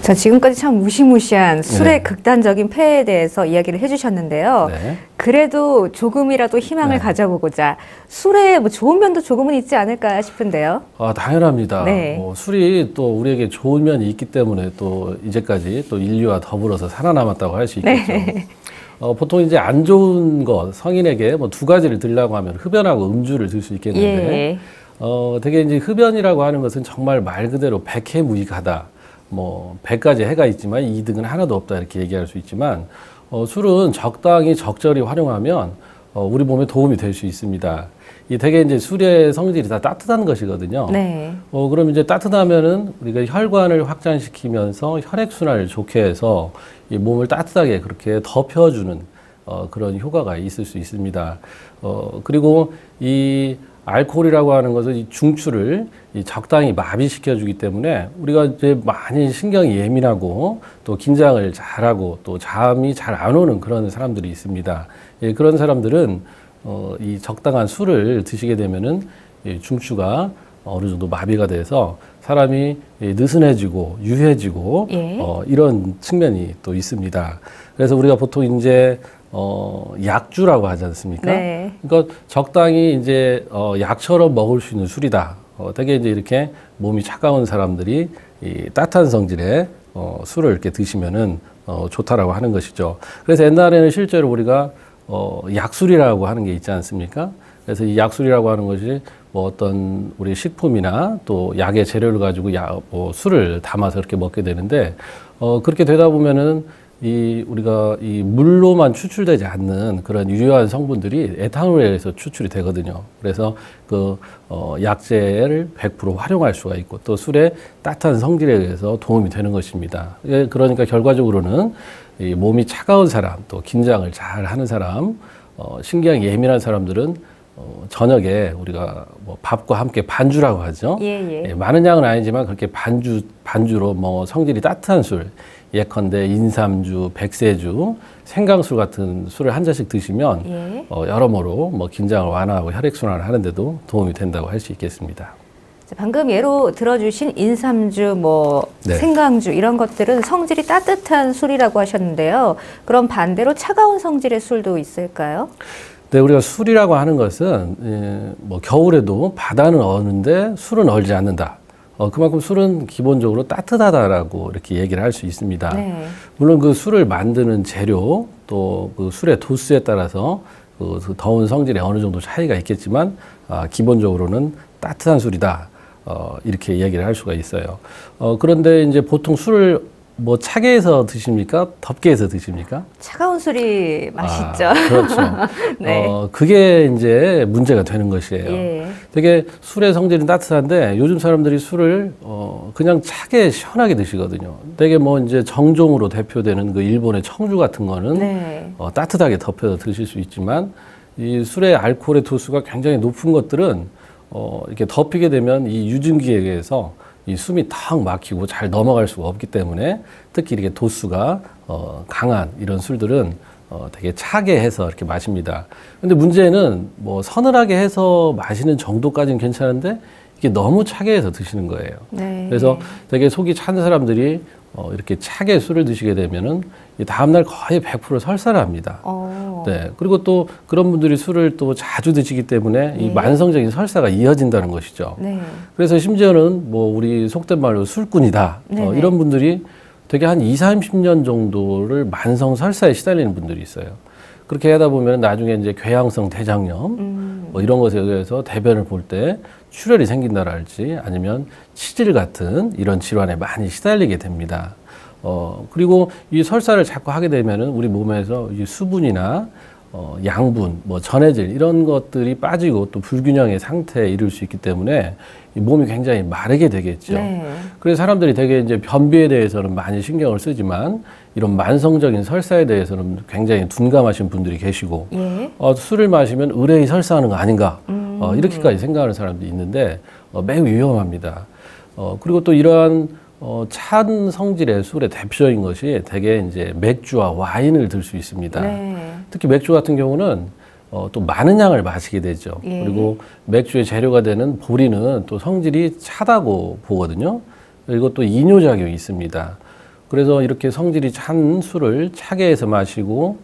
자, 지금까지 참 무시무시한 술의 네. 극단적인 폐해에 대해서 이야기를 해주셨는데요. 네. 그래도 조금이라도 희망을 네. 가져보고자 술의 뭐 좋은 면도 조금은 있지 않을까 싶은데요. 당연합니다. 네. 술이 또 우리에게 좋은 면이 있기 때문에 또 이제까지 또 인류와 더불어서 살아남았다고 할 수 있겠죠. 네. 보통 이제 안 좋은 것, 성인에게 뭐 두 가지를 들라고 하면 흡연하고 음주를 들 수 있겠는데, 예. 되게 이제 흡연이라고 하는 것은 정말 말 그대로 백해무익하다. 뭐 100가지 해가 있지만 이득은 하나도 없다 이렇게 얘기할 수 있지만, 술은 적당히 적절히 활용하면 우리 몸에 도움이 될 수 있습니다. 이 되게 이제 술의 성질이 다 따뜻한 것이거든요. 네. 그럼 이제 따뜻하면은 우리가 혈관을 확장시키면서 혈액순환을 좋게 해서 이 몸을 따뜻하게 그렇게 덮여주는 그런 효과가 있을 수 있습니다. 그리고 이 알코올이라고 하는 것은 이 중추를 적당히 마비시켜주기 때문에 우리가 이제 많이 신경이 예민하고 또 긴장을 잘하고 또 잠이 잘 안 오는 그런 사람들이 있습니다. 예, 그런 사람들은 이 적당한 술을 드시게 되면은 이 중추가 어느 정도 마비가 돼서 사람이 느슨해지고 유해지고 예. 이런 측면이 또 있습니다. 그래서 우리가 보통 이제 약주라고 하지 않습니까? 네. 그러니까 적당히 이제 약처럼 먹을 수 있는 술이다. 되게 이제 이렇게 몸이 차가운 사람들이 이 따뜻한 성질의 술을 이렇게 드시면은 좋다라고 하는 것이죠. 그래서 옛날에는 실제로 우리가 약술이라고 하는 게 있지 않습니까? 그래서 이 약술이라고 하는 것이 뭐 어떤 우리 식품이나 또 약의 재료를 가지고 술을 담아서 이렇게 먹게 되는데, 그렇게 되다 보면은 우리가 이 물로만 추출되지 않는 그런 유효한 성분들이 에탄올에 의해서 추출이 되거든요. 그래서 약재를 100% 활용할 수가 있고 또 술의 따뜻한 성질에 의해서 도움이 되는 것입니다. 그러니까 결과적으로는 이 몸이 차가운 사람, 또 긴장을 잘 하는 사람, 신경이 예민한 사람들은 저녁에 우리가 뭐 밥과 함께 반주라고 하죠. 예. 많은 양은 아니지만 그렇게 반주로 뭐 성질이 따뜻한 술, 예컨대 인삼주, 백세주, 생강술 같은 술을 한 잔씩 드시면 예. 여러모로 뭐 긴장을 완화하고 혈액순환을 하는데도 도움이 된다고 할 수 있겠습니다. 방금 예로 들어주신 인삼주, 네. 생강주 이런 것들은 성질이 따뜻한 술이라고 하셨는데요. 그럼 반대로 차가운 성질의 술도 있을까요? 네, 우리가 술이라고 하는 것은 뭐 겨울에도 바다는 어는데 술은 얼지 않는다. 그만큼 술은 기본적으로 따뜻하다라고 이렇게 얘기를 할 수 있습니다. 네. 물론 그 술을 만드는 재료 또 그 술의 도수에 따라서 그 더운 성질에 어느 정도 차이가 있겠지만 기본적으로는 따뜻한 술이다. 이렇게 얘기를 할 수가 있어요. 그런데 이제 보통 술을 뭐 차게 해서 드십니까? 덥게 해서 드십니까? 차가운 술이 맛있죠. 그렇죠. 네. 그게 이제 문제가 되는 것이에요. 예. 되게 술의 성질은 따뜻한데 요즘 사람들이 술을 그냥 차게 시원하게 드시거든요. 되게 뭐 이제 정종으로 대표되는 그 일본의 청주 같은 거는 네. 따뜻하게 덮여서 드실 수 있지만 이 술의 알코올의 도수가 굉장히 높은 것들은 이렇게 덮이게 되면 이 유증기에 의해서 이 숨이 탁 막히고 잘 넘어갈 수가 없기 때문에 특히 이렇게 도수가 강한 이런 술들은 되게 차게 해서 이렇게 마십니다. 근데 문제는 뭐 서늘하게 해서 마시는 정도까지는 괜찮은데 이게 너무 차게 해서 드시는 거예요. 네. 그래서 되게 속이 찬 사람들이 이렇게 차게 술을 드시게 되면은 이 다음날 거의 100% 설사를 합니다. 네. 그리고 또 그런 분들이 술을 또 자주 드시기 때문에 이 만성적인 설사가 이어진다는 것이죠. 네. 그래서 심지어는 뭐 우리 속된 말로 술꾼이다. 이런 분들이 되게 한 20-30년 정도를 만성 설사에 시달리는 분들이 있어요. 그렇게 하다 보면 나중에 이제 궤양성 대장염 뭐 이런 것에 의해서 대변을 볼 때 출혈이 생긴다랄지 아니면 치질 같은 이런 질환에 많이 시달리게 됩니다. 그리고 이 설사를 자꾸 하게 되면은 우리 몸에서 이 수분이나 양분, 뭐 전해질 이런 것들이 빠지고 또 불균형의 상태에 이를 수 있기 때문에 이 몸이 굉장히 마르게 되겠죠. 네. 그래서 사람들이 되게 이제 변비에 대해서는 많이 신경을 쓰지만 이런 만성적인 설사에 대해서는 굉장히 둔감하신 분들이 계시고 예. 술을 마시면 의뢰이 설사하는 거 아닌가 이렇게까지 생각하는 사람도 있는데 매우 위험합니다. 그리고 또 이러한 찬 성질의 술의 대표적인 것이 대개 이제 맥주와 와인을 들 수 있습니다. 네. 특히 맥주 같은 경우는 또 많은 양을 마시게 되죠. 예. 그리고 맥주의 재료가 되는 보리는 또 성질이 차다고 보거든요. 그리고 또 이뇨작용이 있습니다. 그래서 이렇게 성질이 찬 술을 차게 해서 마시고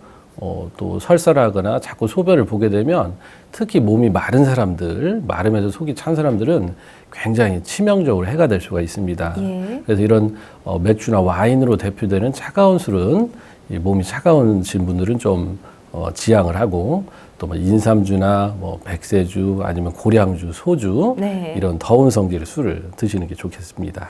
또 설사하거나 자꾸 소변을 보게 되면 특히 몸이 마른 사람들, 마르면서 속이 찬 사람들은 굉장히 치명적으로 해가 될 수가 있습니다. 예. 그래서 이런 맥주나 와인으로 대표되는 차가운 술은 이 몸이 차가우신 분들은 좀 지양을 하고 또 뭐 인삼주나 뭐 백세주 아니면 고량주, 소주 네. 이런 더운 성질의 술을 드시는 게 좋겠습니다.